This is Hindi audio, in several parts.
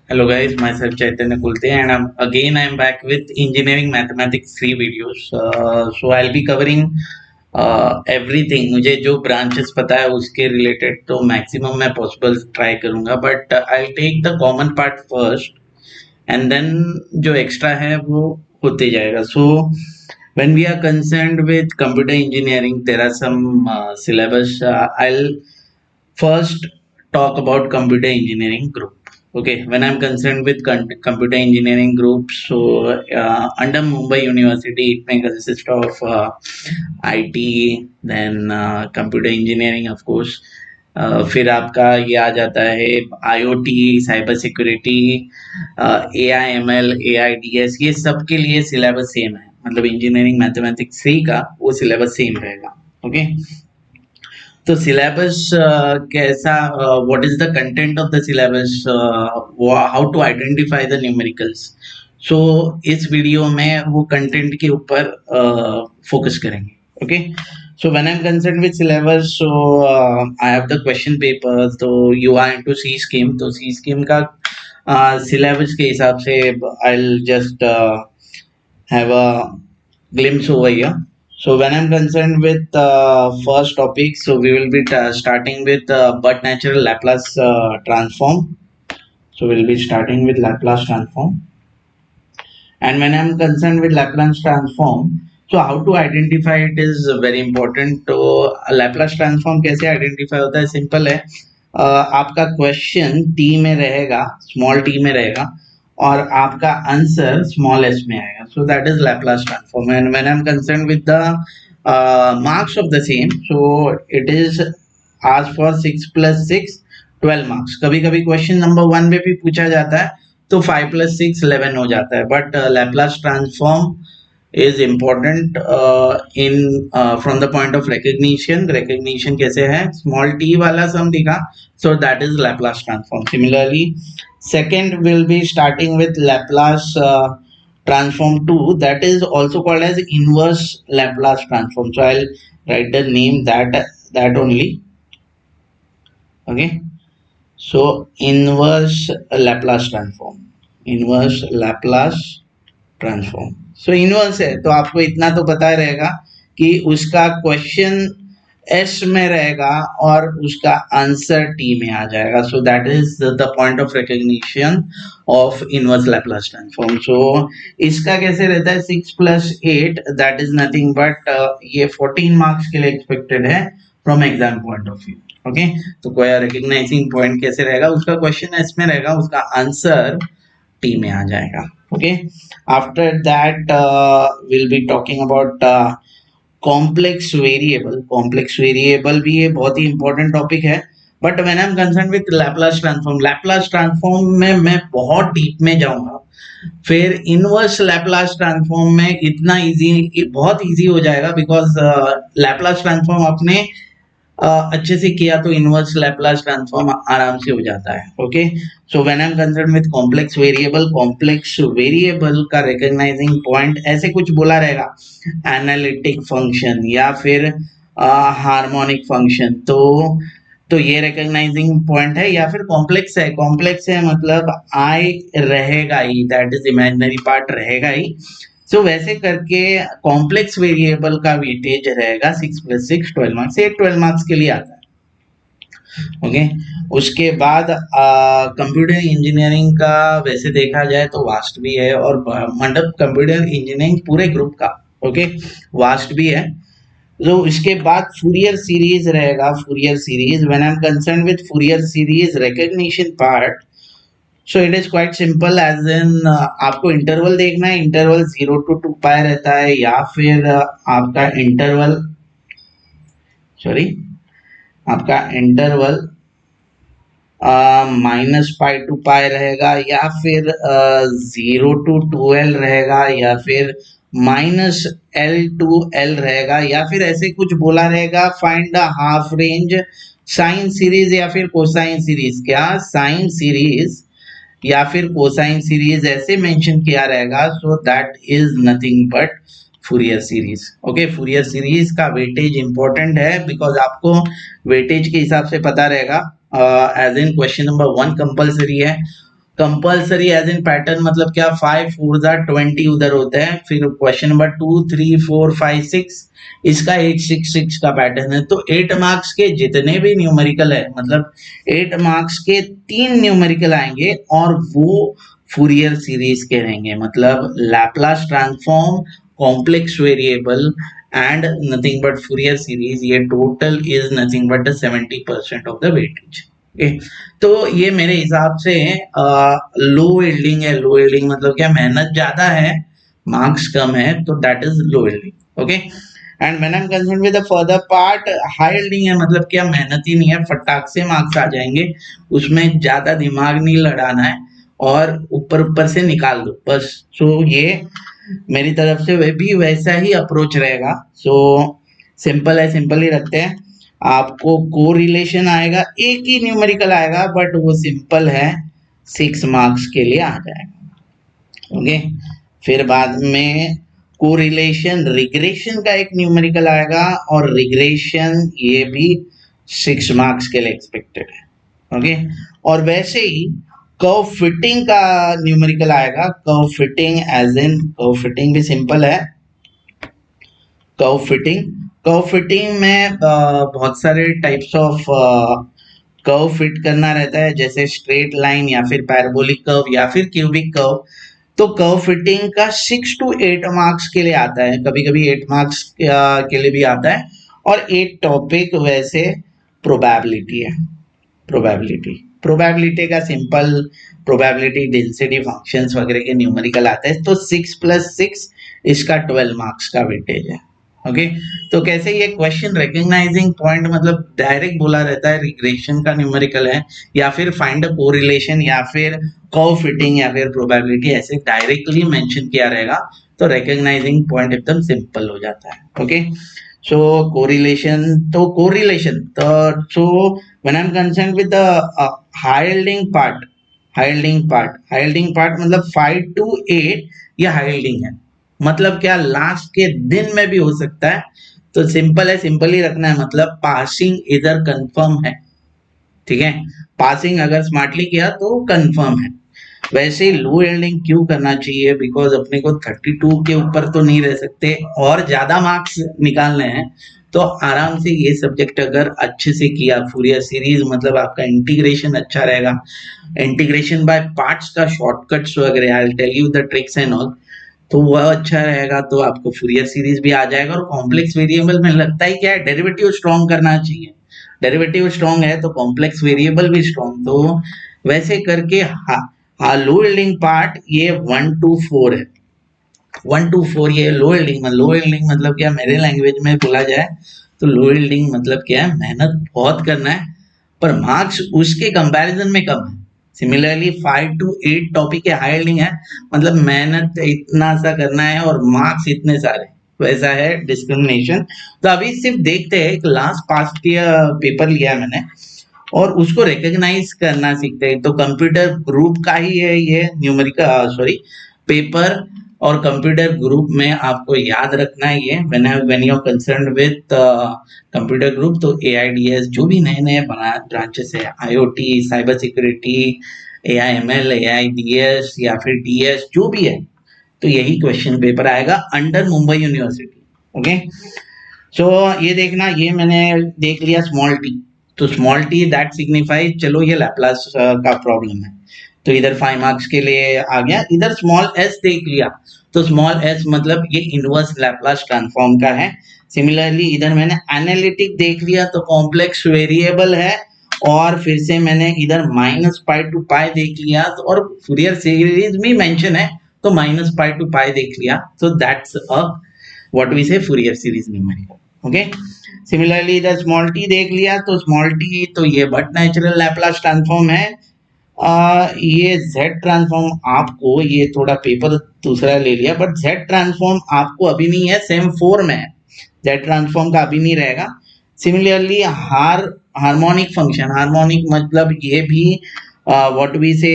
Hello guys, myself Chaitanya Kulte and I'm back with Engineering Mathematics 3 videos. So I'll be covering everything. मुझे जो branches पता है उसके related तो maximum मैं possible try करूँगा, but I'll take the common part first and then जो extra है वो होते जाएगा. So when we are concerned with computer engineering, there are some syllabus. I'll first talk about computer engineering group. Okay, when I'm concerned with computer engineering group, so under Mumbai University it may consist of IT, then computer engineering of course. फिर आपका ये आ जाता है IoT, cyber security, AI ML, AIDS, ये सब के लिए सिलेबस सेम है. मतलब इंजीनियरिंग मैथमेटिक्स 3 का वो सिलेबस सेम रहेगा. ओके, तो सिलेबस कैसा, what is the content of the syllabus, how to identify the numericals. So इस वीडियो में वो कंटेंट के ऊपर फोकस करेंगे. Okay, so when I'm concerned with syllabus, so I have the question paper. तो you are into C scheme, तो C scheme का syllabus के हिसाब से I'll just have a glimpse over here. So when I'm concerned with first topic, so we will be starting with but natural Laplace transform. So we'll be starting with Laplace transform. And when I'm concerned with Laplace transform, so how to identify it is very important. तो Laplace transform कैसे identify होता है? Simple है. आपका क्वेश्चन T में रहेगा, स्मॉल t में रहेगा, और आपका आंसर स्मॉल s में आएगा. सो that is Laplace transform. And when I'm concerned with the marks of the same, so it is asked for 6 plus 6 12 marks. कभी कभी क्वेश्चन नंबर 1 में भी पूछा जाता है तो 5 plus 6 11 हो जाता है. But Laplace transform is important in from the point of recognition कैसे है, small t वाला सम दिखा, so that is Laplace transform. Similarly, second will be starting with Laplace transform 2, that is also called as inverse Laplace transform. So I'll write the name that only. Okay, so inverse Laplace transform, inverse Laplace transform. So inverse है तो आपको इतना तो पता रहेगा कि उसका क्वेश्चन एस में रहेगा और उसका आंसर टी में आ जाएगा. So that is the point of recognition of inverse Laplace transform. So इसका कैसे रहता है, 6 plus 8 that is nothing but ये 14 मार्क्स के लिए एक्सपेक्टेड है from exam point of view. Okay, तो कोई रिकॉग्नाइजिंग पॉइंट कैसे रहेगा, उसका क्वेश्चन एस में रहेगा, उसका आंसर टी में आ जाएगा. Okay, after that we'll be talking about complex variable भी ये बहुत ही important topic है. but when I'm concerned with Laplace transform में मैं बहुत deep में जाऊंगा. फिर inverse Laplace transform में इतना easy, बहुत easy हो जाएगा because Laplace transform अपने अच्छे से किया तो इनवर्स लैप्लास ट्रांसफॉर्म आराम से हो जाता है. Okay, so when I am concern with complex variable का रिकॉग्नाइजिंग पॉइंट ऐसे कुछ बोला रहेगा, एनालिटिक फंक्शन या फिर हार्मोनिक फंक्शन, तो ये रिकॉग्नाइजिंग पॉइंट है. या फिर कॉम्प्लेक्स है मतलब आई रहेगा ही, दैट इज इमेजिनरी पार्ट रहेगा ही. सो वैसे करके कॉम्प्लेक्स वेरिएबल का वेटेज रहेगा 6 plus 6 12 मार्क्स, ये 12 मार्क्स के लिए आता है. ओके, उसके बाद कंप्यूटर इंजीनियरिंग का वैसे देखा जाए तो वास्ट भी है, और मतलब कंप्यूटर इंजीनियरिंग पूरे ग्रुप का ओके वास्ट भी है. तो इसके बाद फूरियर सीरीज रहेगा. Fourier series, when I am concern with Fourier series recognition part, so it is quite simple. As in आपको इंटरवल देखना है, इंटरवल 0 to 2 पाई रहता है, या फिर आपका इंटरवल -π to π रहेगा, या फिर 0 to 2l रहेगा, या फिर -l to l रहेगा, या फिर ऐसे कुछ बोला रहेगा find the half range sine series या फिर कोसाइन सीरीज. क्या साइन सीरीज या फिर कोसाइन सीरीज ऐसे मेंशन किया रहेगा. So that is nothing but Fourier series. Okay, Fourier series का वेटेज इंपॉर्टेंट है बिकॉज आपको वेटेज के हिसाब से पता रहेगा. As in question number 1 compulsory है, कंपल्सरी एज इन पैटर्न मतलब क्या, 5 4 20 उधर होते हैं। फिर क्वेश्चन नंबर 2 3 4 5 6 इसका 8 6 6 का पैटर्न है। तो 8 मार्क्स के जितने भी न्यूमेरिकल है, मतलब 8 मार्क्स के 3 न्यूमेरिकल आएंगे और वो फूरियर सीरीज के रहेंगे, मतलब Laplace transform, complex variable and nothing but Fourier series. ये total is nothing but 70% of the weightage. तो ये मेरे हिसाब से लो यील्डिंग है। लो यील्डिंग मतलब क्या, मेहनत ज्यादा है, मार्क्स कम है, तो that is low yielding. Okay, and when I am concern with the further part, high yielding है मतलब क्या, मेहनत ही नहीं है, फटाक से मार्क्स आ जाएंगे, उसमें ज्यादा दिमाग नहीं लड़ाना है और ऊपर ऊपर से निकाल दो बस। सो ये मेरी तरफ से वे भी वैसा ही अप्रोच रहेगा। सो सिंपल है, सिंपल ही रखते हैं। आपको कोरिलेशन आएगा, एक ही न्यूमेरिकल आएगा बट वो सिंपल है, 6 मार्क्स के लिए आ जाएगा। ओके, फिर बाद में कोरिलेशन रिग्रेशन का एक न्यूमेरिकल आएगा और रिग्रेशन ये भी 6 मार्क्स के लिए एक्सपेक्टेड है। ओके, और वैसे ही कर्व फिटिंग का न्यूमेरिकल आएगा। Curve fitting as in, curve fitting भी सिंपल है। कर्व फिटिंग, कर्व फिटिंग में बहुत सारे टाइप्स ऑफ कर्व फिट करना रहता है, जैसे स्ट्रेट लाइन या फिर पैराबोलिक कर्व या फिर क्यूबिक कर्व। तो कर्व फिटिंग का 6 to 8 मार्क्स के लिए आता है, कभी कभी 8 मार्क्स के लिए भी आता है। और एक टॉपिक वैसे प्रोबेबिलिटी है। प्रोबेबिलिटी का सिंपल प्रोबेबिलिटी डेंसिटी फंक्शंस वगैरह के न्यूमेरिकल आते हैं। तो 6 + 6 इसका 12 मार्क्स का वेटेज है। ओके, तो कैसे ये क्वेश्चन रिकॉग्नाइजिंग पॉइंट मतलब डायरेक्ट बोला रहता है, रिग्रेशन का न्यूमेरिकल है या फिर फाइंड अ कोरिलेशन या फिर कर्व फिटिंग या फिर प्रोबेबिलिटी, ऐसे डायरेक्टली मेंशन किया रहेगा तो रिकॉग्नाइजिंग पॉइंट एकदम सिंपल हो जाता है। ओके, सो कोरिलेशन, तो correlation, so when I'm concerned with the high yielding part, high yielding part मतलब 5 to 8 ये high yielding है, मतलब क्या, लास्ट के दिन में भी हो सकता है। तो सिंपल है, सिंपल ही रखना है, मतलब पासिंग इधर कंफर्म है। ठीक है, पासिंग अगर स्मार्टली किया तो कंफर्म है। वैसे लो यील्डिंग क्यों करना चाहिए, बिकॉज अपने को 32 के ऊपर तो नहीं रह सकते और ज्यादा मार्क्स निकालने हैं। तो आराम से ये सब्जेक्ट अगर अच्छे से किया, फूरियर सीरीज मतलब आपका इंटीग्रेशन अच्छा रहेगा, इंटीग्रेशन बाय पार्ट्स का शॉर्टकट्स वगैरह, I will tell you the tricks and all, तो वह अच्छा रहेगा। तो आपको फूरियर सीरीज भी आ जाएगा। और कॉम्प्लेक्स वेरिएबल में लगता ही क्या है, डेरिवेटिव स्ट्रॉन्ग करना चाहिए। डेरिवेटिव स्ट्रॉन्ग है तो कॉम्प्लेक्स वेरिएबल भी स्ट्रॉन्ग। तो वैसे करके लो यील्डिंग पार्ट ये 1 to 4 है। 1 to 4 ये लो यील्डिंग मतलब क्या, मेरे लैंग्वेज में बोला जाए तो लो यील्डिंग मतलब क्या है, मेहनत बहुत करना है पर मार्क्स उसके कंपैरिजन में कम है। Similarly 5 to 8 topic high yielding है, मतलब मेहनत इतना सा करना है और मार्क्स इतने सारे, वैसा है डिस्क्रिमिनेशन। तो अभी सिर्फ देखते हैं, एक लास्ट पास्ट पेपर लिया है मैंने और उसको रिकॉग्नाइज करना सीखते हैं। तो कंप्यूटर ग्रुप का ही है ये न्यूमेरिकल पेपर, और कंप्यूटर ग्रुप में आपको याद रखना है ये, when you are concerned with computer group, तो एआईडीएस जो भी नए नए ब्रांचेस है, IOT, cyber security, AIML, AIDS या फिर डीएस जो भी है, तो यही क्वेश्चन पेपर आएगा under Mumbai university. Okay, so ये देखना, ये मैंने देख लिया स्मॉल टी। तो स्मॉल टी दैट सिग्निफाइज, चलो ये लैपलास का प्रॉब्लम है, तो इधर 5 मार्क्स के लिए आ गया। इधर स्मॉल एस देख लिया, तो स्मॉल एस मतलब ये इनवर्स लैपलास ट्रांसफॉर्म का है। सिमिलरली इधर मैंने एनालिटिक देख लिया, तो कॉम्प्लेक्स वेरिएबल है। और फिर से मैंने इधर -π to π देख लिया, तो और फूरियर सीरीज भी मेंशन है, तो -π to π देख लिया, तो दैट्स अ व्हाट वी से Fourier series numerical. Okay, similarly इधर स्मॉल टी देख लिया, तो स्मॉल टी तो ये बट नेचुरल लैपलास ट्रांसफॉर्म है। ये Z ट्रांसफॉर्म आपको, ये थोड़ा पेपर दूसरा ले लिया, बट Z ट्रांसफॉर्म आपको अभी नहीं है, सेम 4 में है, Z ट्रांसफॉर्म का अभी नहीं रहेगा। सिमिलरली हार्मोनिक फंक्शन, हार्मोनिक मतलब ये भी व्हाट वी से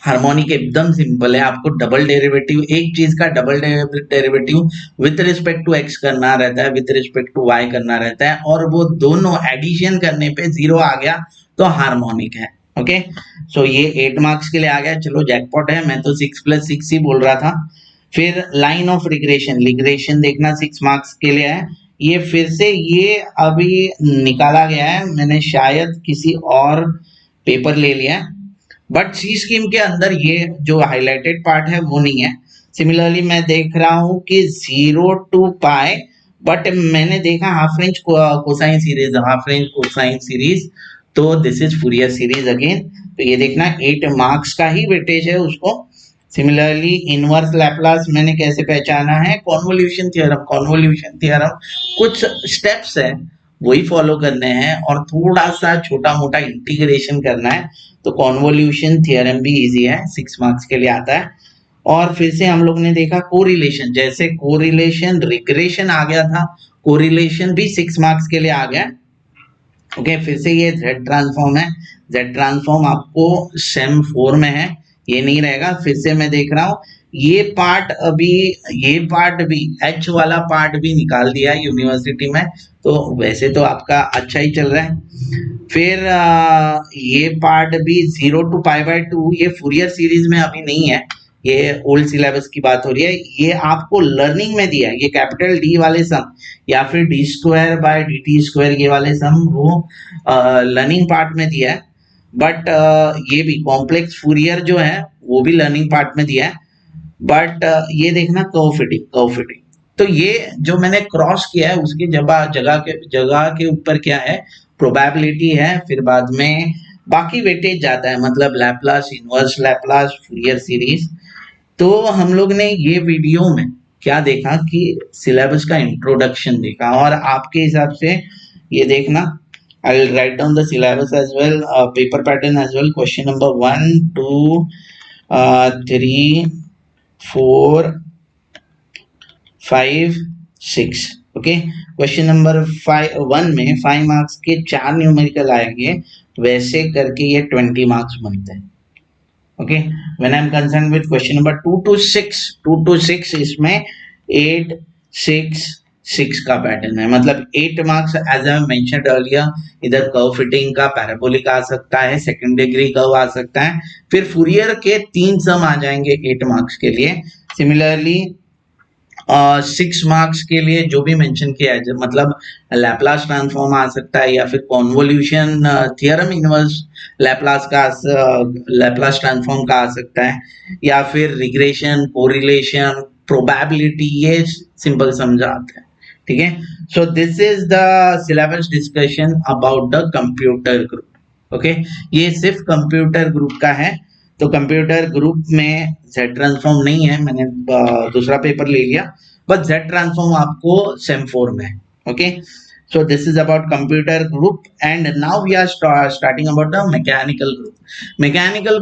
हार्मोनिक एकदम सिंपल है, आपको डबल डेरिवेटिव, एक चीज का double derivative with respect to X करना रहता है, विद रिस्पेक्ट टू वाई करना रहता है, और वो दोनों एडिशन करने पे 0 आ गया तो हार्मोनिक है। ओके, सो ये 8 मार्क्स के लिए आ गया, चलो जैकपॉट है, मैं तो 6+6 ही बोल रहा था। फिर लाइन ऑफ रिग्रेशन देखना 6 मार्क्स के लिए है। ये फिर से ये अभी निकाला गया है, मैंने शायद किसी और पेपर ले लिया है, बट सी स्कीम के अंदर ये जो हाईलाइटेड पार्ट है वो नहीं है। सिमिलरली मैं देख रहा हूँ कि 0 to पाई, बट मैंने देखा half range cosine series, half range cosine series, तो this is Fourier series again. तो ये देखना 8 मार्क्स का ही वेटेज है उसको। सिमिलरली इनवर्स लैप्लास मैंने कैसे पहचाना है, कॉन्वोल्यूशन थ्योरम कुछ स्टेप्स है वही फॉलो करने हैं और थोड़ा सा छोटा मोटा इंटीग्रेशन करना है, तो कॉन्वोल्यूशन थ्योरम भी इजी है, 6 मार्क्स के लिए आता है। और फिर से हम लोग ने देखा कोरिलेशन, जैसे कोरिलेशन रिग्रेशन आ गया था, कोरिलेशन भी 6 मार्क्स के लिए आ गया। ओके, फिर से ये जेड ट्रांसफॉर्म है, जेड ट्रांसफॉर्म आपको सेम 4 में है, ये नहीं रहेगा। फिर से मैं देख रहा हूँ ये पार्ट भी एच वाला पार्ट भी निकाल दिया यूनिवर्सिटी में, तो वैसे तो आपका अच्छा ही चल रहा है। फिर ये पार्ट भी 0 to π/2, ये फूरियर सीरीज में अभी नहीं है, ये ओल्ड सिलेबस की बात हो रही है। ये आपको लर्निंग में दिया है, ये कैपिटल डी वाले सम या फिर d²/dt², ये वाले सम वो लर्निंग पार्ट में दिया है। बट ये भी कॉम्प्लेक्स फूरियर जो है वो भी लर्निंग पार्ट में दिया है। बट ये देखना कर्व फिटिंग, तो ये जो मैंने क्रॉस किया है उसकी जगह के ऊपर क्या है, प्रोबेबिलिटी है, फिर बाद में बाकी वेटेज जाता है, मतलब Laplace, inverse Laplace, Fourier series. तो हम लोग ने ये वीडियो में क्या देखा कि सिलेबस का इंट्रोडक्शन देखा, और आपके हिसाब से ये देखना, I will write down the syllabus as well, paper pattern as well. Question number 1, 2, 3, 4, 5, 6. Okay, question number 1 में 5 मार्क्स के 4 न्यूमेरिकल आएंगे, वैसे करके ये 20 मार्क्स बनते हैं। Okay, when I am concern with question number 2 to 6, इसमें 8, 6 का पैटर्न है, मतलब 8 marks as I mentioned earlier, इधर कर्व फिटिंग का, पैराबोलिक आ सकता है, सेकंड डिग्री कर्व आ सकता है, फिर फूरियर के 3 सम आ जाएंगे 8 मार्क्स के लिए। सिमिलरली 6 मार्क्स के लिए जो भी मेंशन किया है, मतलब लैप्लास ट्रांसफॉर्म आ सकता है, या फिर convolution theorem inverse Laplace transform का आ सकता है, या फिर रिग्रेशन, कोरिलेशन, प्रोबेबिलिटी, ये सिंपल समझाते हैं। ठीक है, so this is the syllabus discussion about the computer group. Okay, ये सिर्फ कंप्यूटर ग्रुप का है, तो कंप्यूटर ग्रुप में जेड ट्रांसफॉर्म नहीं है, मैंने दूसरा पेपर ले लिया, बट जेड ट्रांसफॉर्म आपको सेम 4 में है। Okay, so this is about computer group, and now we are starting about the mechanical group. Mechanical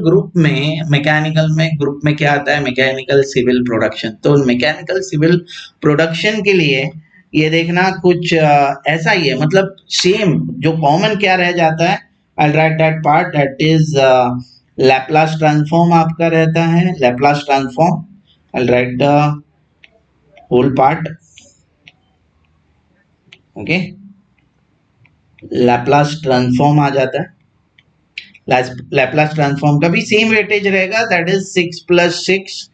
group में क्या आता है, मैकेनिकल सिविल प्रोडक्शन। तो मैकेनिकल सिविल प्रोडक्शन के लिए ये देखना कुछ ऐसा ही है, मतलब सेम, जो कॉमन क्या रह जाता है, I write that part, that is Laplace transform आपका रहता है, Laplace transform, I write the whole part. Okay, Laplace transform आ जाता है, लैप्लास ट्रांसफॉर्म का भी सेम वेटेज रहेगा, दैट इज 6+6,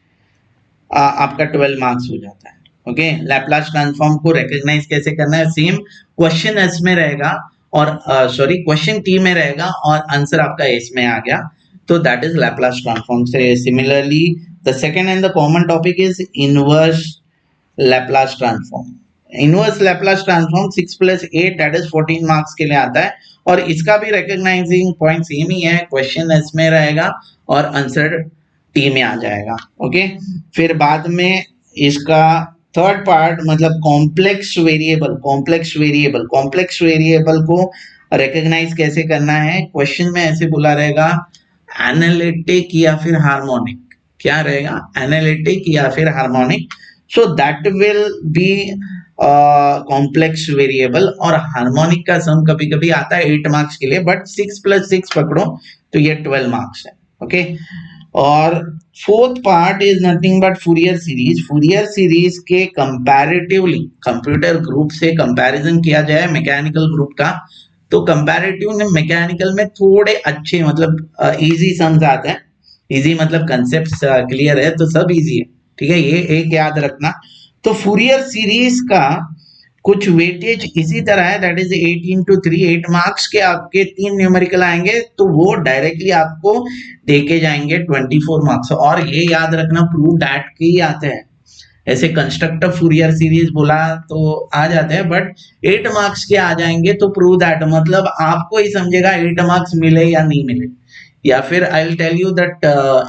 आपका 12 मार्क्स हो जाता है। ओके, लैप्लास ट्रांसफॉर्म को रिकॉग्नाइज कैसे करना है, सेम क्वेश्चन एस में रहेगा, और क्वेश्चन टी में रहेगा, और आंसर आपका एस में आ गया, तो दैट इज लैप्लास ट्रांसफॉर्म से। Similarly the second and the common topic is inverse Laplace transform. Inverse Laplace transform 6+8, that is 14 marks के लिए आता है, और इसका भी रिकॉग्नाइजिंग पॉइंट सेम ही है, क्वेश्चन एस में रहेगा और आंसर टी में आ जाएगा। ओके, फिर बाद में इसका थर्ड पार्ट, मतलब कॉम्प्लेक्स वेरिएबल को रिकॉग्नाइज कैसे करना है, क्वेश्चन में ऐसे बोला रहेगा, एनालिटिक या फिर हार्मोनिक, क्या रहेगा, एनालिटिक या फिर harmonic, so that will be complex variable. और हार्मोनिक का सम कभी कभी आता है 8 मार्क्स के लिए, बट 6+6 पकड़ो तो ये 12 मार्क्स है। ओके, और fourth part is nothing but Fourier series के कंपैरेटिवली कंप्यूटर ग्रुप से कंपैरिजन किया जाए मैकेनिकल ग्रुप का, तो कंपैरेटिव मैकेनिकल में थोड़े अच्छे मतलब इजी सम्स आते हैं। इजी मतलब कंसेप्ट क्लियर है तो सब इजी है, ठीक है, ये एक याद रखना। तो फूरियर सीरीज का कुछ वेटेज इसी तरह है, दैट इज 18 to 3, 8 मार्क्स के आपके 3 न्यूमेरिकल आएंगे तो वो डायरेक्टली आपको देके जाएंगे 24 मार्क्स। और ये याद रखना प्रूव दैट के ही आते हैं, ऐसे कंस्ट्रक्टर फूरियर सीरीज बोला तो आ जाते हैं, बट 8 मार्क्स के आ जाएंगे तो प्रूव दैट मतलब आपको ही समझेगा 8 मार्क्स मिले या नहीं मिले। या फिर I will tell you that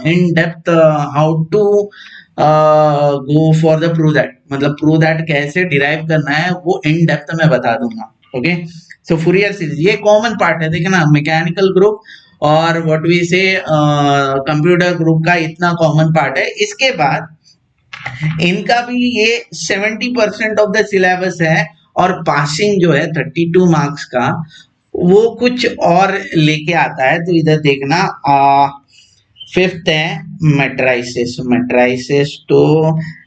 in depth how to go for the prove that, मतलब प्रूव दैट कैसे डिराइव करना है वो इन डेप्थ में बता दूंगा। ओके, सो फूरियर सीरीज ये कॉमन पार्ट है, देखना मैकेनिकल ग्रुप और what we say computer group का इतना कॉमन पार्ट है। इसके बाद इनका भी ये 70% ऑफ द सिलेबस है, और पासिंग जो है 32 मार्क्स का वो कुछ और लेके आता है। तो इधर देखना, फिफ्थ है मेट्राइसिस। मेट्राइसिस तो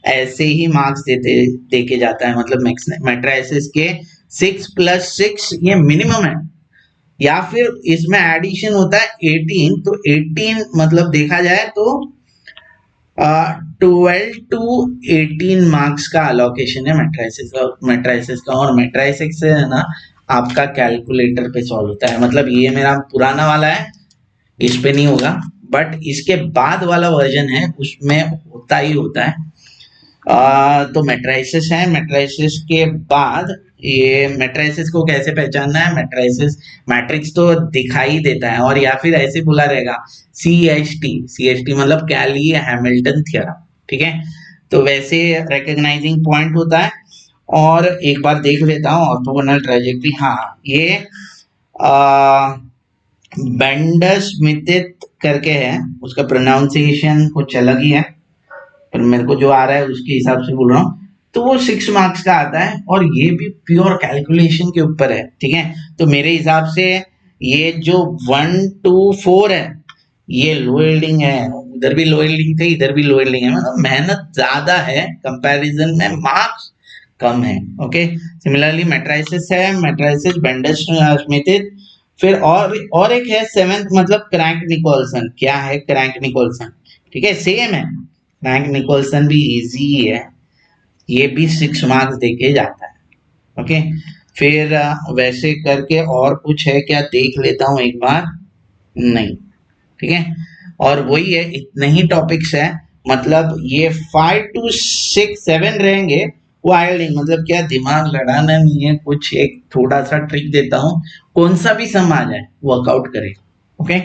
ऐसे ही मार्क्स देके जाता है, मतलब मेट्राइसिस के 6+6 ये मिनिमम है, या फिर इसमें एडिशन होता है 18, तो 18 मतलब देखा जाए तो 12 to 18 मार्क्स का अलोकेशन है मेट्राइसिस का। और मेट्राइसिस से है ना आपका कैलकुलेटर पे सॉल्व होता है, मतलब ये मेरा पुराना वाला है, इस पे नहीं होगा, बट इसके बाद वाला वर्जन है उसमें होता ही होता है। तो मेट्राइसिस है, मेट्राइसिस के बाद ये मेट्राइसिस को कैसे पहचानना है, मेट्राइसिस मैट्रिक्स तो दिखाई देता है, और या फिर ऐसे बोला रहेगा CHT मतलब कैली हैमिल्टन थ्योरम, ठीक है, तो वैसे रिकॉग्नाइजिंग पॉइंट होता है। और एक बार देख लेता हूँ ऑर्थोगोनल ट्राइजेक्टरी, हाँ ये बेंडर-स्मिथ करके है, उसका प्रोनाउंसिएशन कुछ अलग ही है, पर मेरे को जो आ रहा है उसके हिसाब से बोल रहा हूँ। तो वो 6 मार्क्स का आता है, और ये भी प्योर कैलकुलेशन के ऊपर है, ठीक है। तो मेरे हिसाब से ये जो 1 to 4 है ये लो यील्डिंग है, उधर भी लो यील्डिंग थे, इधर भी लो यील्डिंग है, मतलब मेहनत ज्यादा है कंपैरिजन में, मार्क्स कम है। ओके, सिमिलरली मेट्राइसिस है, मेट्राइसिस बेंडर-स्मिथ, फिर और एक है 7th मतलब क्रैंक निकोल्सन। क्या है क्रैंक निकोल्सन, ठीक है, सेम है, क्रैंक निकोल्सन भी इजी है, ये भी 6 मार्क्स देके जाता है। ओके, फिर वैसे करके और कुछ है क्या, देख लेता हूँ एक बार, नहीं, ठीक है, और वही है, इतने ही टॉपिक्स है, मतलब ये 5 to 6 7 रहेंगे। वो आयलिंग मतलब क्या, दिमाग लड़ाना नहीं है, कुछ एक थोड़ा सा ट्रिक देता हूँ, कौन सा भी सम आ जाए वर्कआउट करेगा। ओके,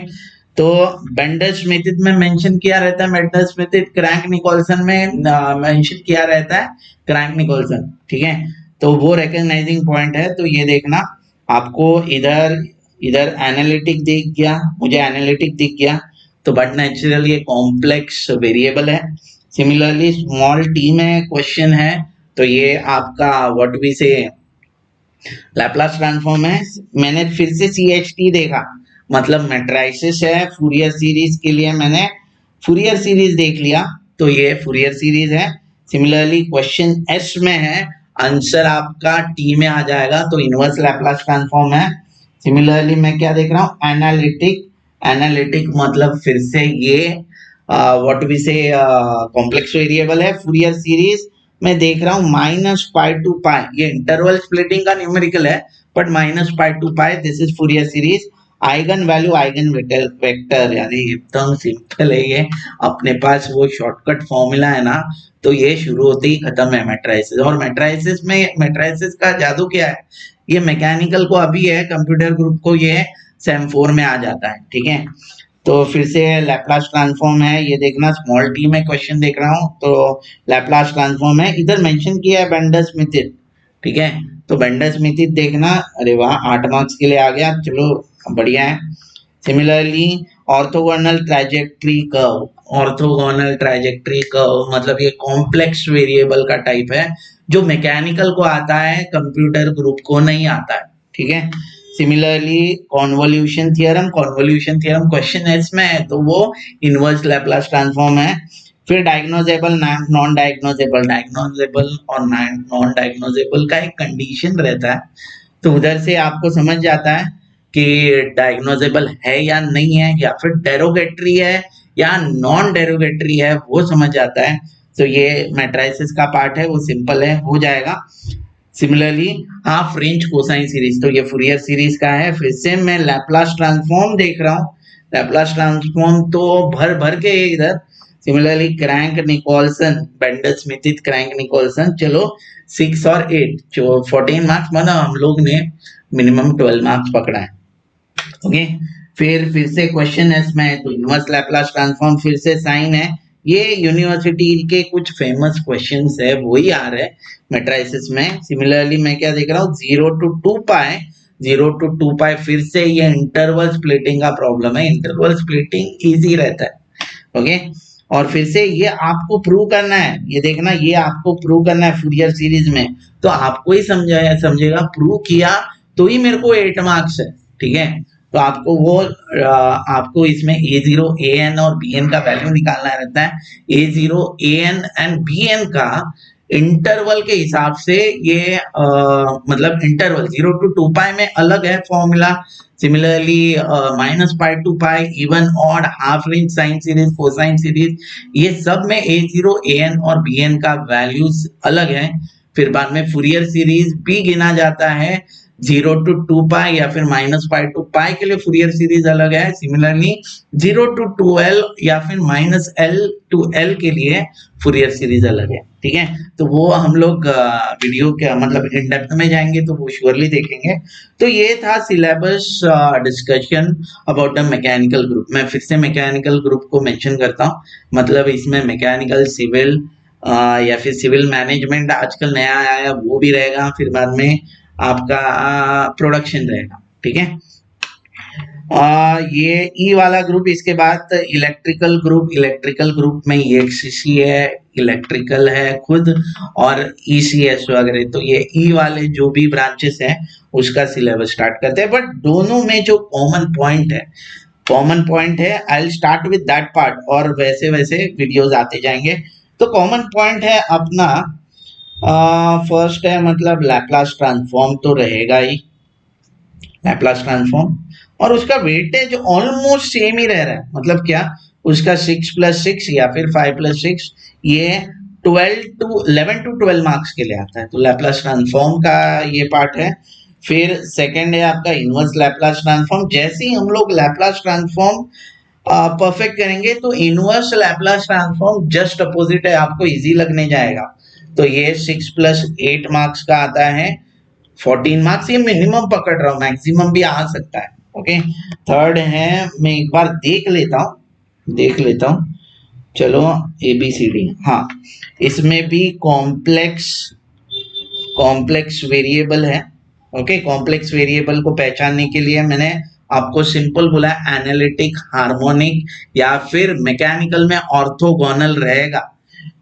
तो बेंडर-स्मिथ में मेंशन किया रहता है बेंडर-स्मिथ, क्रैंक निकोल्सन में मेंशन किया रहता है क्रैंक निकोल्सन, ठीक है, तो वो रिकॉग्नाइजिंग पॉइंट है। तो ये देखना आपको इधर एनालिटिक दिख गया, मुझे एनालिटिक दिख गया, तो बट नेचुरली ये कॉम्प्लेक्स वेरिएबल है। सिमिलरली स्मॉल टी में क्वेश्चन है, तो ये आपका व्हाट वी से लैप्लास ट्रांसफॉर्म है। मैंने फिर से CHT देखा, मतलब मेट्राइसिस है, फूरियर सीरीज के लिए मैंने फूरियर सीरीज देख लिया, तो ये फूरियर सीरीज है। सिमिलरली क्वेश्चन S में है, आंसर आपका T में आ जाएगा, तो इनवर्स लैप्लास ट्रांसफॉर्म है। सिमिलरली मैं क्या देख रहा हूँ, एनालिटिक मतलब फिर से ये what we say complex variable है। फूरियर सीरीज मैं देख रहा हूँ -π to π, ये इंटरवल स्प्लिटिंग का न्यूमेरिकल है, but -π to π, this is Fourier series. Eigen value eigen vector, यानी एकदम सिंपल है ये, अपने पास वो शॉर्टकट फॉर्मूला है ना, तो ये शुरू होते ही खत्म है मेट्राइसिस। और मेट्राइसिस में मेट्राइसिस का जादू क्या है, ये मैकेनिकल को अभी है, कंप्यूटर ग्रुप को ये सेम 4 में आ जाता है, ठीक है। तो फिर से लैप्लास ट्रांसफॉर्म है, ये देखना स्मॉल टी में क्वेश्चन देख रहा हूँ, तो लैप्लास ट्रांसफॉर्म है, इधर मेंशन किया है बेंडर-स्मिथ, ठीक है, तो बेंडर-स्मिथ देखना, अरे वाह 8 मार्क्स के लिए आ गया, चलो बढ़िया है। Similarly orthogonal trajectory curve, orthogonal trajectory curve मतलब ये कॉम्प्लेक्स वेरिएबल का टाइप है, जो मैकेनिकल को आता है, कंप्यूटर ग्रुप को नहीं आता है, ठीक है। Similarly convolution theorem question S में है, तो वो इनवर्स लैप्लास ट्रांसफॉर्म है। फिर डायग्नोजेबल नॉन डायग्नोजेबल और नॉन डायग्नोजेबल का एक कंडीशन रहता है, तो उधर से आपको समझ जाता है कि डायग्नोजेबल है या नहीं है, या फिर डेरोगेटरी है या नॉन डेरोगेटरी है, वो समझ जाता है। तो ये मैट्राइसिस का पार्ट है, वो सिंपल है, हो जाएगा। Similarly half range cosine series, तो ये फूरियर सीरीज का है। फिर से मैं लैप्लास ट्रांसफॉर्म देख रहा हूँ, लैप्लास ट्रांसफॉर्म तो भर भर के इधर। Similarly Crank Nicolson, Bender Schmidt Crank Nicolson, चलो 6 और 8 जो 14 मार्क्स, मतलब हम लोग ने मिनिमम 12 मार्क्स पकड़ा है। ओके, फिर से क्वेश्चन है इसमें, तो इनवर्स लैप्लास ट्रांसफॉर्म फिर से साइन है। ये यूनिवर्सिटी के कुछ फेमस क्वेश्चंस है, वही आ रहे हैं मैट्राइसिस में। सिमिलरली मैं क्या देख रहा हूँ, 0 to 2 पाई, 0 to 2 पाई, फिर से ये इंटरवल स्प्लिटिंग का प्रॉब्लम है। इंटरवल स्प्लिटिंग इजी रहता है। ओके, और फिर से ये आपको प्रूव करना है, ये देखना, ये आपको प्रूव करना है फूरियर सीरीज में, तो आपको ही समझेगा, प्रूव किया तो ही मेरे को 8 मार्क्स है। ठीक है, तो आपको वो आपको इसमें A0 AN और BN का वैल्यू निकालना रहता है। A0 AN एंड BN का इंटरवल के हिसाब से ये मतलब इंटरवल 0 to 2 पाई में अलग है formula. Similarly -pi to pi, even odd, half range sine series, cosine series, ये सब में A0 AN और BN का वैल्यूज अलग है। फिर बाद में फूरियर सीरीज भी गिना जाता है, 0 to 2 पाई या फिर -पाई टू पाई के लिए फूरियर सीरीज अलग है। सिमिलरली 0 to 2L या फिर -L to L के लिए फूरियर सीरीज अलग है। ठीक है, तो वो हम लोग वीडियो के मतलब इन डेप्थ में जाएंगे तो वो श्योरली देखेंगे। तो ये था syllabus discussion about the mechanical group. मैं फिर से मैकेनिकल ग्रुप को मेंशन करता हूँ, मतलब इसमें मैकेनिकल, सिविल या फिर सिविल मैनेजमेंट आजकल नया आया है वो भी रहेगा, फिर बाद में आपका प्रोडक्शन रहेगा। ठीक है, ये ई वाला ग्रुप, इसके बाद इलेक्ट्रिकल ग्रुप। इलेक्ट्रिकल ग्रुप में EXC है, इलेक्ट्रिकल है खुद, और ECS वगैरह। तो ये ई वाले जो भी ब्रांचेस हैं उसका सिलेबस स्टार्ट करते हैं, बट दोनों में जो कॉमन पॉइंट है, I will start with that part, और वैसे वैसे वीडियोस आते जाएंगे। तो कॉमन पॉइंट है अपना, फर्स्ट है मतलब लैप्लास ट्रांसफॉर्म तो रहेगा ही, लैप्लास ट्रांसफॉर्म, और उसका वेटेज ऑलमोस्ट सेम ही रह रहा है। मतलब क्या, उसका 6 + 6 या फिर 5 + 6, ये 11 to 12 मार्क्स के लिए आता है। तो लैप्लास ट्रांसफॉर्म का ये पार्ट है। फिर सेकंड है आपका इनवर्स लैप्लास ट्रांसफॉर्म। जैसे ही हम लोग लैप्लास ट्रांसफॉर्म परफेक्ट करेंगे तो inverse Laplace transform just opposite है, आपको इजी लगने जाएगा। तो ये 6 + 8 मार्क्स का आता है, 14 मार्क्स। ये मिनिमम पकड़ रहा हूँ, मैक्सिमम भी आ सकता है। ओके, थर्ड है, मैं एक बार देख लेता हूँ, चलो ABCD, हाँ, इसमें भी कॉम्प्लेक्स वेरिएबल है। ओके, कॉम्प्लेक्स वेरिएबल को पहचानने के लिए मैंने आपको सिंपल बोला, एनालिटिक, हार्मोनिक या फिर मैकेनिकल में ऑर्थोगोनल रहेगा,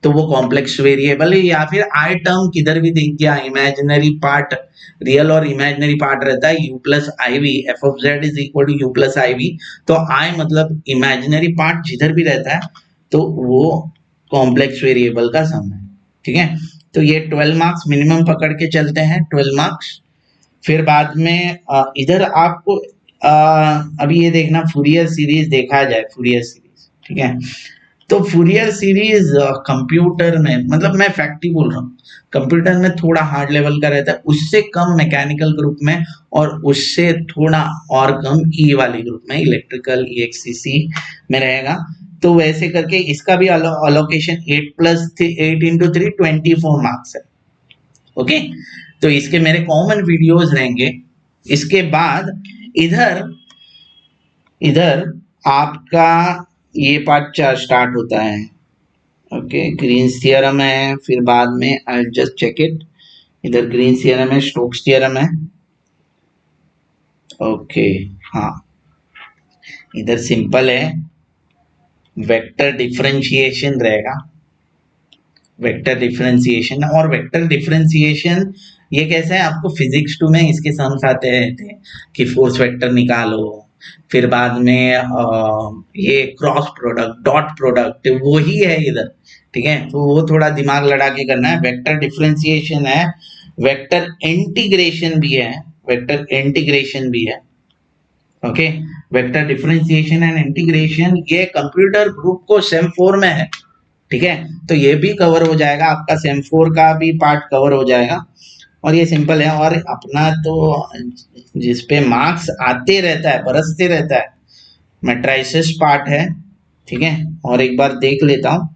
तो वो कॉम्प्लेक्स वेरिएबल है। या फिर आई टर्म किधर भी देख दिया, इमेजिनरी पार्ट, रियल और इमेजिनरी पार्ट रहता है U + IV, f(z) = U + IV। तो I मतलब इमेजिनरी पार्ट जिधर भी रहता है तो वो कॉम्प्लेक्स वेरिएबल का सम है। ठीक है, तो ये 12 मार्क्स मिनिमम पकड़ के चलते हैं, 12 मार्क्स। फिर बाद में इधर आपको अभी ये देखना, फूरियर सीरीज देखा जाए, फूरियर सीरीज। ठीक है, तो फूरियर सीरीज कंप्यूटर में, मतलब मैं फैक्ट ही बोल रहा हूँ, कंप्यूटर में थोड़ा हार्ड लेवल का रहता है, उससे कम मैकेनिकल ग्रुप में, और उससे थोड़ा और कम ई वाले ग्रुप में, इलेक्ट्रिकल EXCC में रहेगा। तो वैसे करके इसका भी अलोकेशन 8 + 8 × 3 24 मार्क्स है। ओके, तो इसके मेरे कॉमन वीडियोस रहेंगे। इसके बाद इधर आपका ये पार्ट स्टार्ट होता है। ओके, ग्रीन्स थ्योरम है, फिर बाद में आई जस्ट चेक इट, इधर ग्रीन्स थ्योरम है, स्टोक्स थ्योरम है। ओके, हाँ, इधर सिंपल है, वेक्टर डिफरेंशिएशन रहेगा, वेक्टर डिफरेंशिएशन। और वेक्टर डिफरेंशिएशन ये कैसा है, आपको फिजिक्स 2 में इसके सम्स आते रहते हैं कि फोर्स वेक्टर निकालो, फिर बाद में ये क्रॉस प्रोडक्ट, डॉट प्रोडक्ट, वो ही है इधर। ठीक है, तो वो थोड़ा दिमाग लड़ा के करना है। वेक्टर डिफरेंशिएशन है, वेक्टर इंटीग्रेशन भी है, वेक्टर इंटीग्रेशन भी है। Okay, vector differentiation and integration ये कंप्यूटर ग्रुप को सेम 4 में है, ठीक है, तो ये भी कवर हो जाएगा, आपका सेम 4 का भी पार्ट कवर हो जाएगा। और ये सिंपल है, और अपना तो जिस पे मार्क्स आते रहता है, बरसते रहता है, मैट्राइसिस पार्ट है, ठीक है। और एक बार देख लेता हूं,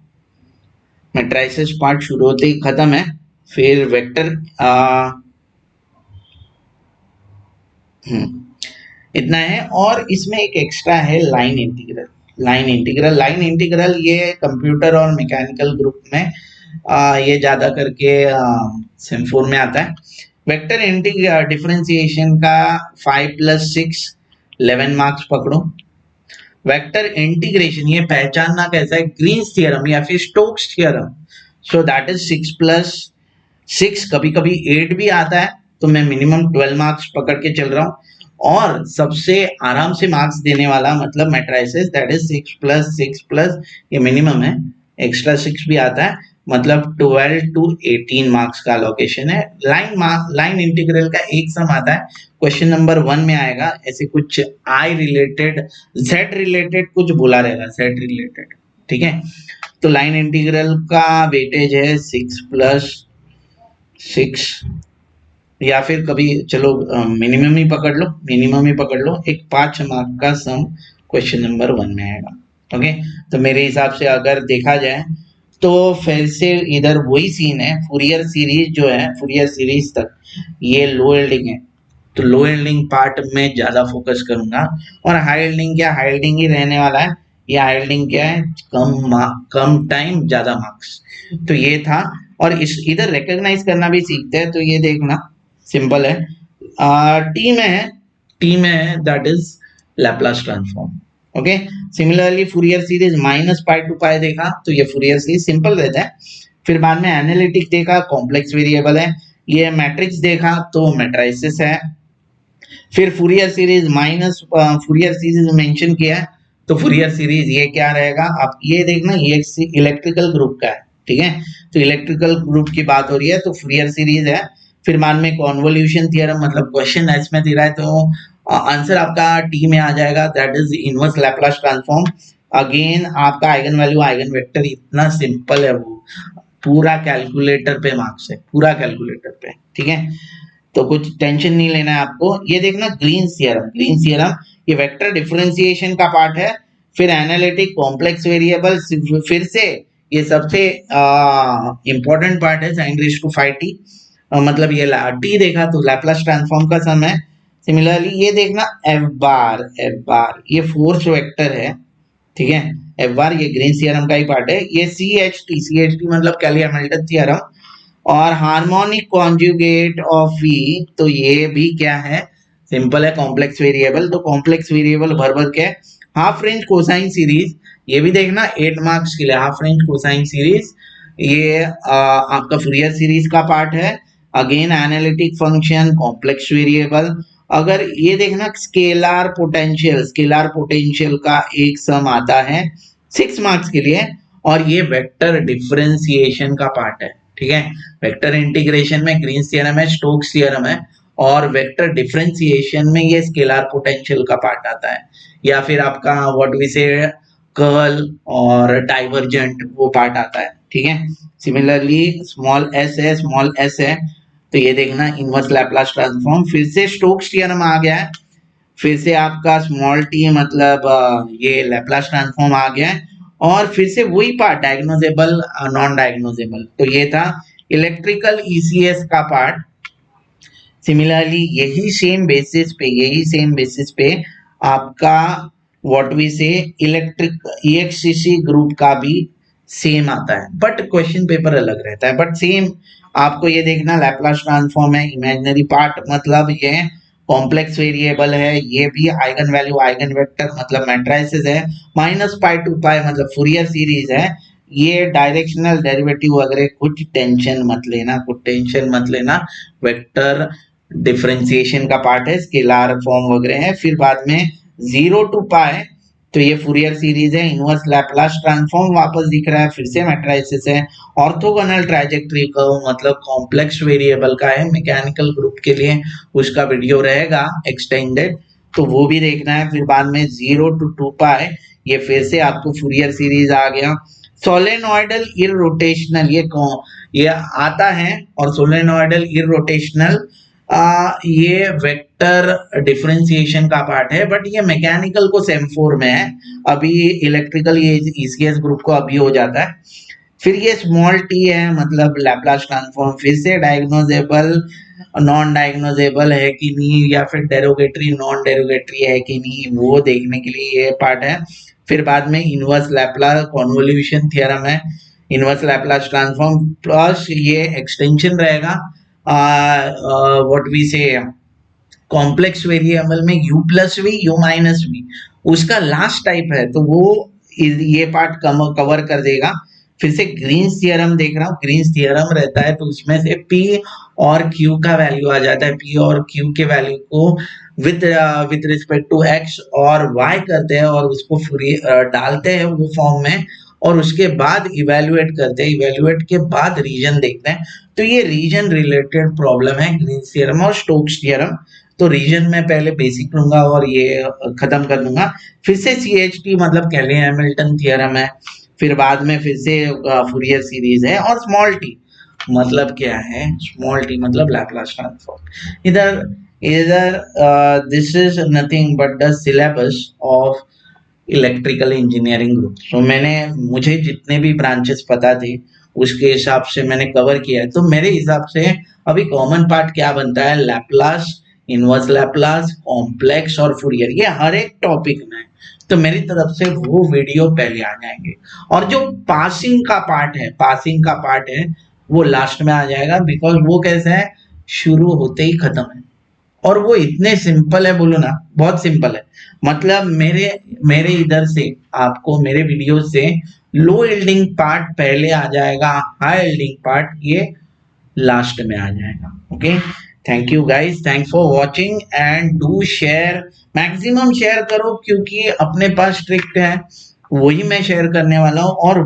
मैट्राइसिस पार्ट शुरू होते ही खत्म है, फिर वेक्टर इतना है। और इसमें एक एक्स्ट्रा है लाइन इंटीग्रल। लाइन इंटीग्रल ये कंप्यूटर और मैकेनिकल ग्रुप में ये ज्यादा करके सेम 4 में आता है। वेक्टर डिफरेंशिएशन का 5 + 6 11 मार्क्स पकड़ो। वेक्टर इंटीग्रेशन ये पहचानना कैसा है, ग्रीन्स थ्योरम या फिर Stokes theorem, so that is 6 + 6, कभी कभी 8 भी आता है, तो मैं मिनिमम 12 मार्क्स पकड़ के चल रहा हूँ। और सबसे आराम से मार्क्स देने वाला मतलब मैट्राइसिस, दैट इज 6 + 6 ये मिनिमम है, एक्स्ट्रा 6 भी आता है, मतलब 12 to 18 मार्क्स का लोकेशन है। लाइन इंटीग्रल का एक सम आता है, क्वेश्चन नंबर 1 में आएगा, ऐसे कुछ आई रिलेटेड, जेड रिलेटेड कुछ बोला रहेगा, जेड रिलेटेड, ठीक है। तो लाइन इंटीग्रल का वेटेज है 6 + 6, या फिर कभी चलो मिनिमम ही पकड़ लो, एक 5 मार्क का सम क्वेश्चन नंबर 1 में आएगा। ओके, तो मेरे हिसाब से अगर देखा जाए तो फिर से इधर वही सीन है, फूरियर सीरीज जो है, फूरियर सीरीज तक ये लो एल्डिंग है, तो लो एल्डिंग पार्ट में ज्यादा फोकस करूंगा। और हाई एल्डिंग क्या, हाई एल्डिंग ही रहने वाला है, या हाई एल्डिंग क्या है, कम टाइम ज्यादा मार्क्स, तो ये था। और इस इधर रिकॉग्नाइज करना भी सीखते हैं, तो ये देखना सिंपल है, टी में है that is Laplace transform. Okay, similarly Fourier series -π to π देखा, तो ये फूरियर सीरीज सिंपल रहता है। फिर बाद में एनालिटिक देखा, कॉम्प्लेक्स वेरिएबल है। ये मैट्रिक्स देखा तो मैट्राइसिस है। फिर Fourier series Fourier series mention किया है, तो फूरियर सीरीज ये क्या रहेगा, आप ये देखना, ये इलेक्ट्रिकल ग्रुप का है, ठीक है, तो इलेक्ट्रिकल ग्रुप की बात हो रही है, तो फूरियर सीरीज है। फिर बाद में कॉन्वोल्यूशन थ्योरम, मतलब क्वेश्चन इसमें दे रहा है तो आंसर आपका टी में आ जाएगा, that is inverse Laplace transform. Again आपका आइगन वैल्यू, आइगन वेक्टर, इतना सिंपल है वो, पूरा कैलकुलेटर पे मार्क्स है, पूरा कैलकुलेटर पे, ठीक है, तो कुछ टेंशन नहीं लेना है आपको। ये देखना ग्रीन्स थ्योरम ये वेक्टर डिफरेंशिएशन का पार्ट है। फिर एनालिटिक, कॉम्प्लेक्स वेरिएबल, फिर से ये सबसे इंपॉर्टेंट पार्ट है, sin⁵t, मतलब ये टी देखा तो लैपलास ट्रांसफॉर्म का सम है। सिमिलरली ये देखना एफ बार ये फोर्स वेक्टर है, ठीक है, एफ बार ये ग्रीन्स थ्योरम का ही पार्ट है। ये सी एच टी मतलब कैली-हैमिल्टन थ्योरम। और हार्मोनिक कॉन्जुगेट ऑफ वी, तो ये भी क्या है, सिंपल है, कॉम्प्लेक्स वेरिएबल, तो कॉम्प्लेक्स वेरिएबल भर भर के। हाफ रेंज कोसाइन सीरीज, ये भी देखना 8 मार्क्स के लिए, हाफ रेंज कोसाइन सीरीज, ये आपका फूरियर सीरीज का पार्ट है। Again analytic function, complex variable. अगर ये देखना स्केलर पोटेंशियल का एक सम आता है 6 मार्क्स के लिए, और ये वेक्टर डिफरेंशिएशन का पार्ट है, ठीक है। वेक्टर इंटीग्रेशन में ग्रीन्स थ्योरम है, स्टोक्स थ्योरम है, और वेक्टर डिफरेंशिएशन में ये स्केलर पोटेंशियल का पार्ट आता है, या फिर आपका व्हाट वी से कर्ल और डाइवर्जेंट वो पार्ट आता है, ठीक है। सिमिलरली स्मॉल एस है, तो ये देखना इनवर्स लैपलास ट्रांसफॉर्म। फिर से स्टोक्स थ्योरम आ गया है, फिर से आपका स्मॉल टी मतलब ये लैपलास ट्रांसफॉर्म आ गया है, और फिर से वही पार्ट डायग्नोजेबल, नॉन डायग्नोजेबल, तो ये था इलेक्ट्रिकल ईसीएस का पार्ट। सिमिलरली यही सेम बेसिस पे आपका व्हाट वी से इलेक्ट्रिक ईएक्ससीसी ग्रुप का भी सेम आता है, बट क्वेश्चन पेपर अलग रहता है, बट सेम आपको ये देखना लैपलास ट्रांसफॉर्म है, इमेजिनरी पार्ट मतलब ये कॉम्प्लेक्स वेरिएबल है, ये भी आइगन वैल्यू, आइगन वेक्टर मतलब मैट्रिसेस है, -π to π मतलब फूरियर सीरीज है। ये डायरेक्शनल डेरिवेटिव वगैरह कुछ टेंशन मत लेना, वेक्टर डिफरेंशिएशन का पार्ट है, स्केलर फॉर्म वगैरह है। फिर बाद में 0 to π, तो ये फूरियर सीरीज है, इनवर्स लैपलास ट्रांसफॉर्म वापस दिख रहा है, फिर से मैट्रिसेस है। ऑर्थोगोनल ट्राजेक्टरी कर्व मतलब कॉम्प्लेक्स वेरिएबल का है, मैकेनिकल ग्रुप के लिए उसका वीडियो रहेगा एक्सटेंडेड, तो वो भी देखना है। फिर बाद में 0 to 2 पाई, ये फिर से आपको फूरियर सीरीज आ गया। सोलेनोइडल इररोटेशनल, ये आता है, और सोलेनोइडल इररोटेशनल ये वेक्टर डिफरेंशिएशन का पार्ट है, बट ये मैकेनिकल को सेम 4 में है, अभी इलेक्ट्रिकल ये ईसीएस ग्रुप को अभी हो जाता है। फिर ये स्मॉल टी है, मतलब लैप्लास ट्रांसफॉर्म, फिर से डायग्नोजेबल नॉन डायग्नोजेबल है कि नहीं, या फिर डेरोगेटरी नॉन डेरोगेटरी है कि नहीं, वो देखने के लिए ये पार्ट है। फिर बाद में इनवर्स लैप्लास कॉन्वोल्यूशन थ्योरम है, इनवर्स लैप्लास ट्रांसफॉर्म, प्लस ये एक्सटेंशन रहेगा what we say complex variable में u plus v u minus v, उसका लास्ट टाइप है, तो वो ये पार्ट कवर कर देगा। फिर से ग्रीन्स थ्योरम देख रहा हूँ, ग्रीन्स थ्योरम रहता है तो उसमें से p और q का वैल्यू आ जाता है, p और q के वैल्यू को विद रिस्पेक्ट टू x और y करते हैं और उसको डालते हैं वो फॉर्म में, और उसके बाद इवेल्युएट करते हैं, इवेल्युएट के बाद रीजन देखते हैं। तो ये रीजन रिलेटेड प्रॉब्लम है ग्रीन्स थ्योरम और स्टोक्स थ्योरम। तो रीजन में पहले बेसिक लूंगा और ये खत्म कर दूंगा। फिर से CHT मतलब कैली हैमिल्टन थ्योरम है, फिर बाद में फिर से फूरियर सीरीज है, और स्मॉल टी मतलब क्या है, स्मॉल टी मतलब लैप्लास ट्रांसफॉर्म। इधर इधर this is nothing but the syllabus of electrical engineering group. So मुझे जितने भी ब्रांचेस पता थे उसके हिसाब से मैंने कवर किया है। तो मेरे हिसाब से अभी कॉमन पार्ट क्या बनता है, लैप्लास, इनवर्स लैप्लास, कॉम्प्लेक्स और फूरियर, ये हर एक टॉपिक में है। तो मेरी तरफ से वो वीडियो पहले आ जाएंगे, और जो पासिंग का पार्ट है, पासिंग का पार्ट है वो लास्ट में आ जाएगा, बिकॉज वो कैसे है, शुरू होते ही खत्म है, और वो इतने सिंपल है, बोलो ना बहुत सिंपल है। मतलब मेरे इधर से आपको मेरे वीडियो से लो यील्डिंग पार्ट पहले आ जाएगा, हाई यील्डिंग पार्ट ये लास्ट में आ जाएगा। Okay, thank you guys, thanks for watching and do share, maximum share करो, क्योंकि अपने पास ट्रिक है वही मैं शेयर करने वाला हूँ, और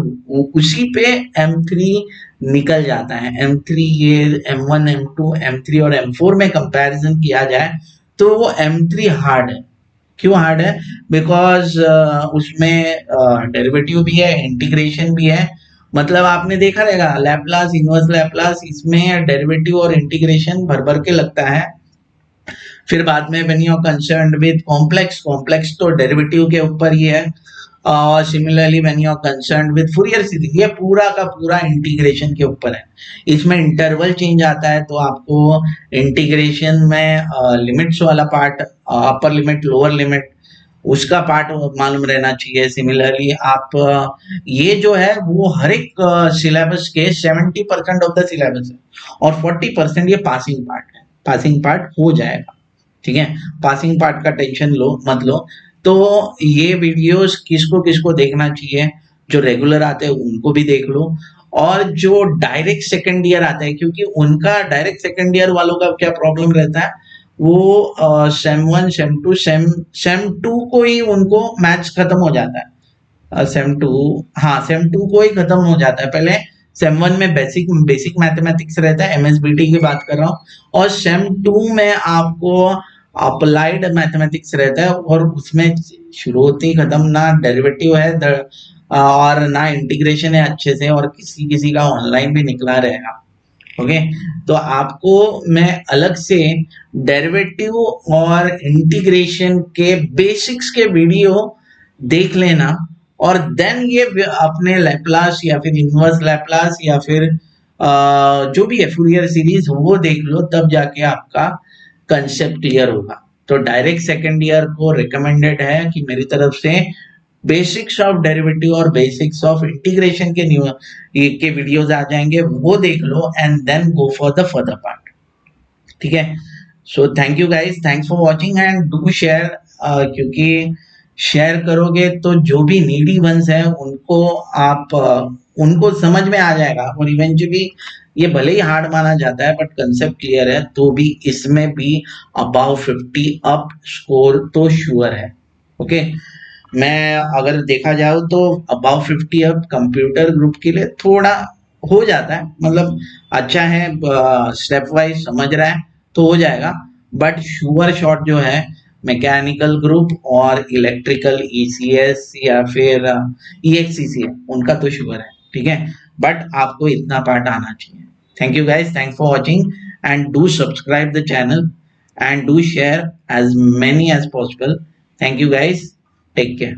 उसी पे M3 निकल जाता है। M3 ये M1 M2 M3 और M4 में कंपैरिजन किया जाए तो वो M3 हार्ड है। क्यों हार्ड है, बिकॉज उसमें डेरिवेटिव भी है, इंटीग्रेशन भी है। मतलब आपने देखा रहेगा लैप्लास, इनवर्स लैप्लास, इसमें डेरिवेटिव और इंटीग्रेशन भर भर के लगता है। फिर बाद में when you are concerned with complex, complex तो डेरिवेटिव के ऊपर ही है, और similarly when you are concerned with Fourier series, ये पूरा का पूरा इंटीग्रेशन के ऊपर है। इसमें इंटरवल चेंज आता है तो आपको इंटीग्रेशन में लिमिट्स वाला part, upper limit lower limit, उसका पार्ट मालूम रहना चाहिए। सिमिलरली आप ये जो है वो हर एक सिलेबस के 70% ऑफ द सिलेबस है, और 40% ये पासिंग पार्ट है, पासिंग पार्ट हो जाएगा। ठीक है, पासिंग पार्ट का टेंशन लो मत लो। तो ये वीडियोस किसको किसको देखना चाहिए, जो रेगुलर आते हैं उनको भी देख लो, और जो डायरेक्ट सेकंड ईयर आते हैं, क्योंकि उनका डायरेक्ट सेकंड ईयर वालों का क्या प्रॉब्लम रहता है, वो सेम 1 सेम 2 को ही उनको मैथ्स खत्म हो जाता है। सेम 2, हाँ सेम 2 को ही खत्म हो जाता है। पहले सेम 1 में बेसिक मैथमेटिक्स रहता है, MSBT की बात कर रहा हूँ, और सेम 2 में आपको अप्लाइड मैथमेटिक्स रहता है, और उसमें शुरू होते ही खत्म, ना डेरिवेटिव है और ना इंटीग्रेशन है अच्छे से, और किसी किसी का ऑनलाइन भी निकला रहेगा। ओके, तो आपको मैं अलग से डेरिवेटिव और इंटीग्रेशन के बेसिक्स के वीडियो देख लेना, और देन ये अपने लैप्लास या फिर इनवर्स लैप्लास या फिर जो भी है फूरियर सीरीज वो देख लो, तब जाके आपका कंसेप्ट क्लियर होगा। तो डायरेक्ट सेकंड ईयर को रिकमेंडेड है कि मेरी तरफ से बेसिक्स ऑफ डेरिवेटिव और बेसिक्स ऑफ इंटीग्रेशन के वीडियोस आ जाएंगे, वो देख लो and then go for the further part. ठीक है, so thank you guys, thanks for watching and do share, क्योंकि शेयर करोगे तो जो भी नीडी वंस है उनको आप उनको समझ में आ जाएगा, और इवेंचुअली ये भले ही हार्ड माना जाता है बट कंसेप्ट क्लियर है, तो भी इसमें भी अबाउ 50 अप स्कोर तो श्योर है। ओके, मैं अगर देखा जाए तो अबाउ 50 अब कंप्यूटर ग्रुप के लिए थोड़ा हो जाता है, मतलब अच्छा है, स्टेप वाइज समझ रहा है तो हो जाएगा, बट श्योर शॉट जो है मैकेनिकल ग्रुप और इलेक्ट्रिकल ईसीएस या फिर ईएक्सीसी है, उनका तो शुगर है, ठीक है, बट आपको इतना पार्ट आना चाहिए। Thank you guys, thanks for watching and do subscribe the channel and do share as many as possible. Thank you guys. Take care.